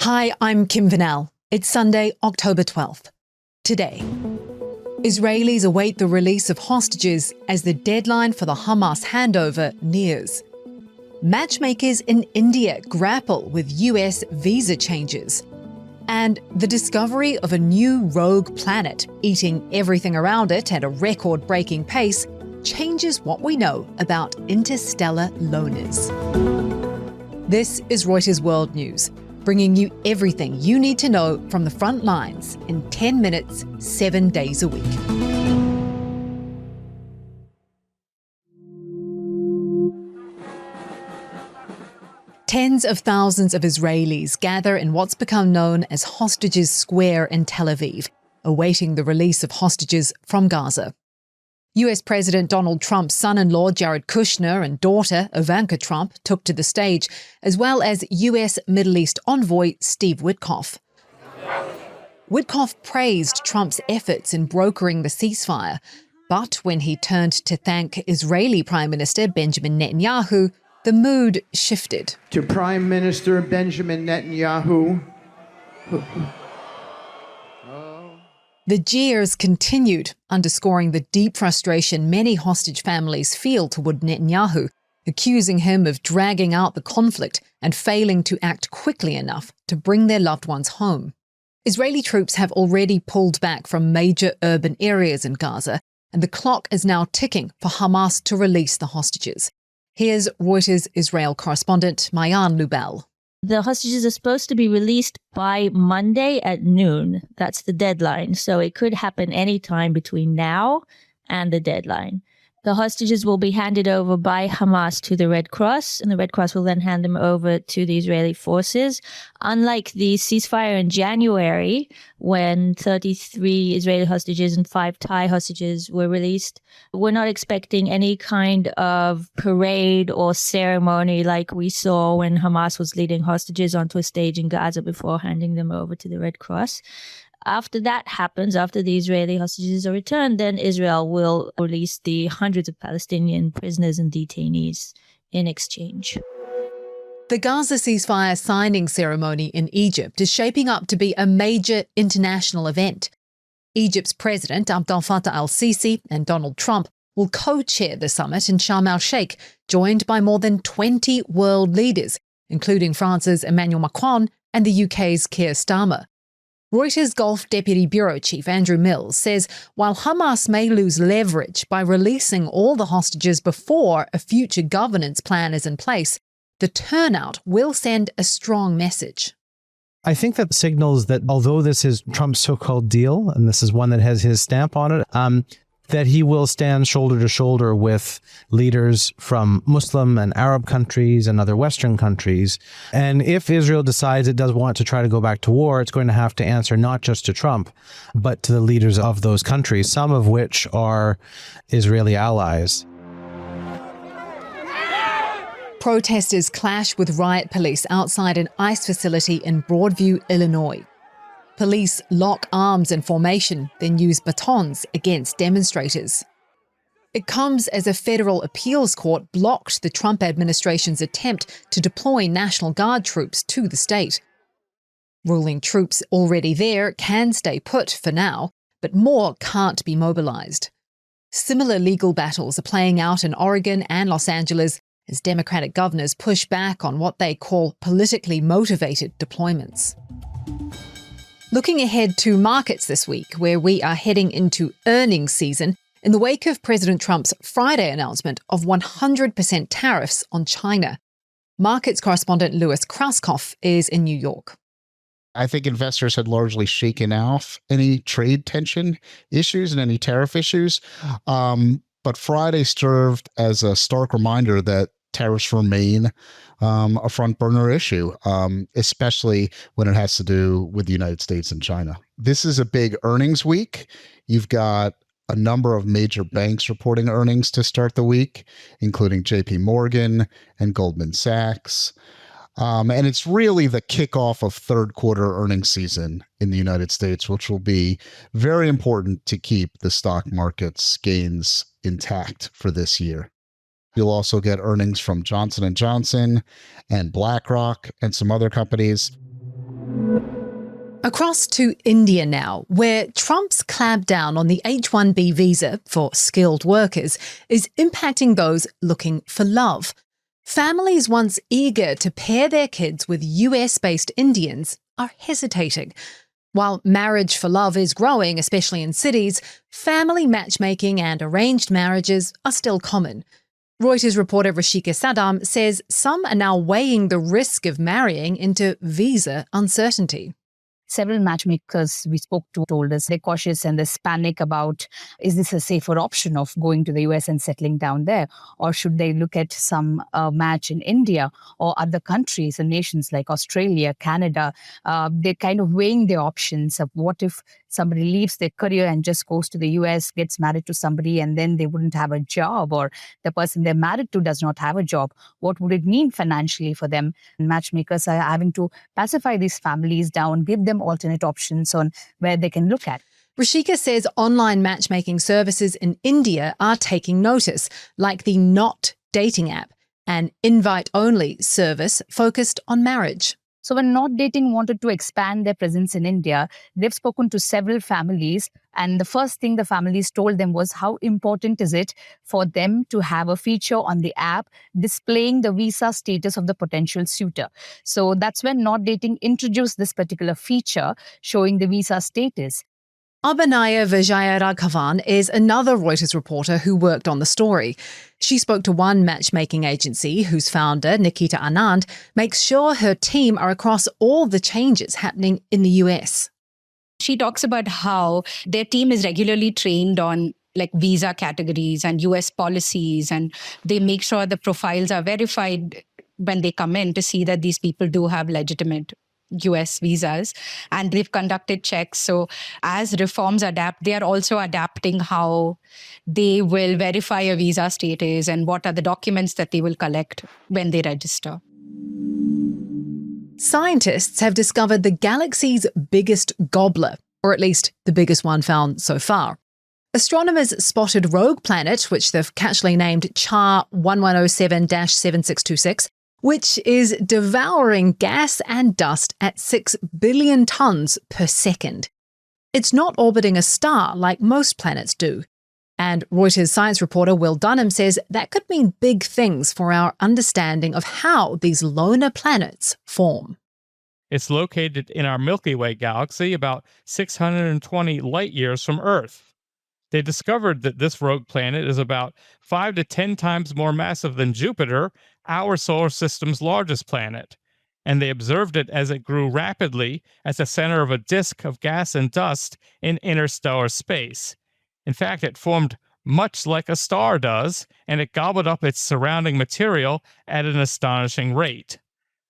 Hi, I'm Kim Vanel. It's Sunday, October 12th. Today, Israelis await the release of hostages as the deadline for the Hamas handover nears. Matchmakers in India grapple with US visa changes. And the discovery of a new rogue planet, eating everything around it at a record-breaking pace, changes what we know about interstellar loners. This is Reuters World News, bringing you everything you need to know from the front lines in 10 minutes, 7 days a week. Tens of thousands of Israelis gather in what's become known as Hostages Square in Tel Aviv, awaiting the release of hostages from Gaza. US President Donald Trump's son-in-law Jared Kushner and daughter Ivanka Trump took to the stage, as well as US Middle East envoy Steve Witkoff. Witkoff praised Trump's efforts in brokering the ceasefire, but when he turned to thank Israeli Prime Minister Benjamin Netanyahu, the mood shifted. To Prime Minister Benjamin Netanyahu. The jeers continued, underscoring the deep frustration many hostage families feel toward Netanyahu, accusing him of dragging out the conflict and failing to act quickly enough to bring their loved ones home. Israeli troops have already pulled back from major urban areas in Gaza, and the clock is now ticking for Hamas to release the hostages. Here's Reuters Israel correspondent Mayan Lubel. The hostages are supposed to be released by Monday at noon. That's the deadline. So it could happen any time between now and the deadline. The hostages will be handed over by Hamas to the Red Cross, and the Red Cross will then hand them over to the Israeli forces. Unlike the ceasefire in January, when 33 Israeli hostages and 5 Thai hostages were released, we're not expecting any kind of parade or ceremony like we saw when Hamas was leading hostages onto a stage in Gaza before handing them over to the Red Cross. After that happens, after the Israeli hostages are returned, then Israel will release the hundreds of Palestinian prisoners and detainees in exchange. The Gaza ceasefire signing ceremony in Egypt is shaping up to be a major international event. Egypt's President Abdel Fattah al-Sisi and Donald Trump will co-chair the summit in Sharm el-Sheikh, joined by more than 20 world leaders, including France's Emmanuel Macron and the UK's Keir Starmer. Reuters Gulf Deputy Bureau Chief Andrew Mills says while Hamas may lose leverage by releasing all the hostages before a future governance plan is in place, the turnout will send a strong message. I think that signals that although this is Trump's so-called deal, and this is one that has his stamp on it, that he will stand shoulder to shoulder with leaders from Muslim and Arab countries and other Western countries. And if Israel decides it does want to try to go back to war, it's going to have to answer not just to Trump, but to the leaders of those countries, some of which are Israeli allies. Protesters clash with riot police outside an ICE facility in Broadview, Illinois. Police lock arms in formation, then use batons against demonstrators. It comes as a federal appeals court blocked the Trump administration's attempt to deploy National Guard troops to the state. Ruling troops already there can stay put for now, but more can't be mobilized. Similar legal battles are playing out in Oregon and Los Angeles as Democratic governors push back on what they call politically motivated deployments. Looking ahead to markets this week, where we are heading into earnings season in the wake of President Trump's Friday announcement of 100% tariffs on China. Markets correspondent Louis Krauskopf is in New York. I think investors had largely shaken off any trade tension issues and any tariff issues. But Friday served as a stark reminder that tariffs remain a front burner issue, especially when it has to do with the United States and China. This is a big earnings week. You've got a number of major banks reporting earnings to start the week, including JP Morgan and Goldman Sachs. And it's really the kickoff of third quarter earnings season in the United States, which will be very important to keep the stock market's gains intact for this year. You'll also get earnings from Johnson & Johnson and BlackRock and some other companies. Across to India now, where Trump's clampdown on the H-1B visa for skilled workers is impacting those looking for love. Families once eager to pair their kids with US-based Indians are hesitating. While marriage for love is growing, especially in cities, family matchmaking and arranged marriages are still common. Reuters reporter Rishika Saddam says some are now weighing the risk of marrying into visa uncertainty. Several matchmakers we spoke to told us they're cautious and there's panic about, is this a safer option of going to the US and settling down there? Or should they look at some match in India or other countries and nations like Australia, Canada? They're kind of weighing their options of what if somebody leaves their career and just goes to the US, gets married to somebody, and then they wouldn't have a job, or the person they're married to does not have a job. What would it mean financially for them? And matchmakers are having to pacify these families down, give them alternate options on where they can look at. Rishika says online matchmaking services in India are taking notice, like the Not dating app, an invite-only service focused on marriage. So when Not Dating wanted to expand their presence in India, they've spoken to several families. And the first thing the families told them was how important is it for them to have a feature on the app displaying the visa status of the potential suitor. So that's when Not Dating introduced this particular feature showing the visa status. Abhinaya Vijayaraghavan is another Reuters reporter who worked on the story. She spoke to one matchmaking agency whose founder, Nikita Anand, makes sure her team are across all the changes happening in the US. She talks about how their team is regularly trained on like visa categories and US policies, and they make sure the profiles are verified when they come in to see that these people do have legitimate US visas, and they've conducted checks. So as reforms adapt, they are also adapting how they will verify a visa status and what are the documents that they will collect when they register. Scientists have discovered the galaxy's biggest gobbler, or at least the biggest one found so far. Astronomers spotted rogue planet, which they've catchily named Char 1107-7626, which is devouring gas and dust at 6 billion tons per second. It's not orbiting a star like most planets do. And Reuters science reporter Will Dunham says that could mean big things for our understanding of how these loner planets form. It's located in our Milky Way galaxy, about 620 light years from Earth. They discovered that this rogue planet is about 5 to 10 times more massive than Jupiter, our solar system's largest planet, and they observed it as it grew rapidly at the center of a disk of gas and dust in interstellar space. In fact, it formed much like a star does, and it gobbled up its surrounding material at an astonishing rate.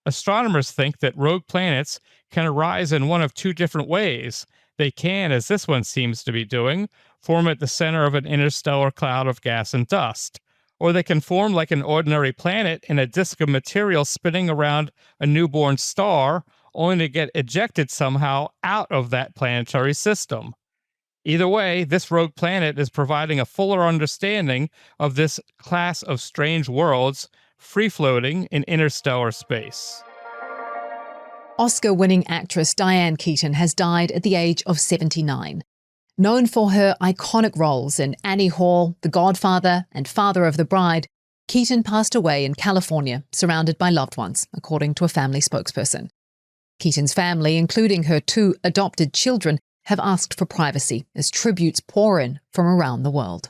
Astronomers think that rogue planets can arise in one of two different ways. They can, as this one seems to be doing, form at the center of an interstellar cloud of gas and dust. Or they can form like an ordinary planet in a disk of material spinning around a newborn star, only to get ejected somehow out of that planetary system. Either way, this rogue planet is providing a fuller understanding of this class of strange worlds free-floating in interstellar space. Oscar-winning actress Diane Keaton has died at the age of 79. Known for her iconic roles in Annie Hall, The Godfather, and Father of the Bride, Keaton passed away in California, surrounded by loved ones, according to a family spokesperson. Keaton's family, including her 2 adopted children, have asked for privacy as tributes pour in from around the world.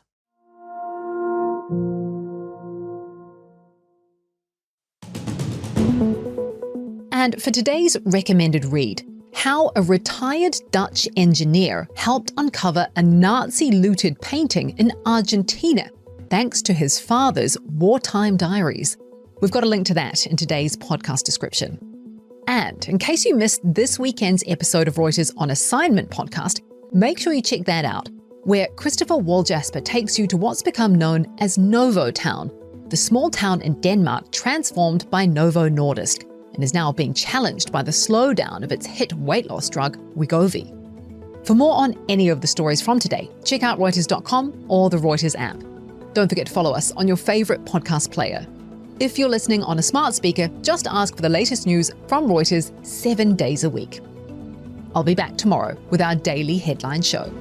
And for today's recommended read, how a retired Dutch engineer helped uncover a Nazi-looted painting in Argentina, thanks to his father's wartime diaries. We've got a link to that in today's podcast description. And in case you missed this weekend's episode of Reuters On Assignment podcast, make sure you check that out, where Christopher Waljasper takes you to what's become known as Novo Town, the small town in Denmark transformed by Novo Nordisk, and is now being challenged by the slowdown of its hit weight loss drug, Wegovy. For more on any of the stories from today, check out Reuters.com or the Reuters app. Don't forget to follow us on your favorite podcast player. If you're listening on a smart speaker, just ask for the latest news from Reuters 7 days a week. I'll be back tomorrow with our daily headline show.